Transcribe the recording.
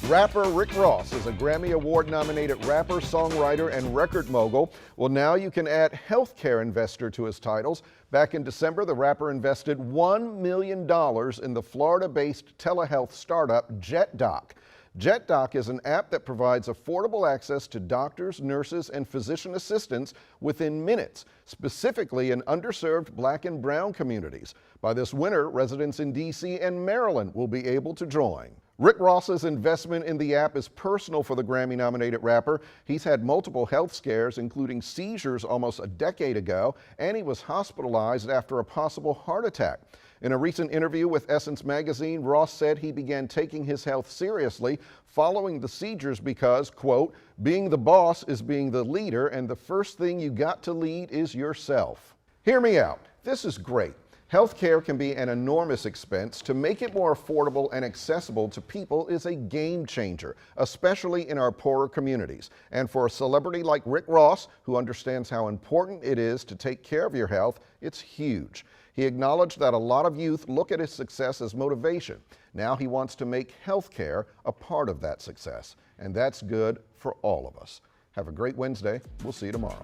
Rapper Rick Ross is a Grammy Award-nominated rapper, songwriter, and record mogul. Well, now you can add healthcare investor to his titles. Back in December, the rapper invested $1 million in the Florida-based telehealth startup JetDoc. JetDoc is an app that provides affordable access to doctors, nurses, and physician assistants within minutes, specifically in underserved Black and brown communities. By this winter, residents in D.C. and Maryland will be able to join. Rick Ross's investment in the app is personal for the Grammy-nominated rapper. He's had multiple health scares, including seizures almost a decade ago, and he was hospitalized after a possible heart attack. In a recent interview with Essence magazine, Ross said he began taking his health seriously following the seizures because, quote, being the boss is being the leader, and the first thing you got to lead is yourself. Hear me out. This is great. Healthcare can be an enormous expense. To make it more affordable and accessible to people is a game changer, especially in our poorer communities. And for a celebrity like Rick Ross, who understands how important it is to take care of your health, it's huge. He acknowledged that a lot of youth look at his success as motivation. Now he wants to make healthcare a part of that success. And that's good for all of us. Have a great Wednesday. We'll see you tomorrow.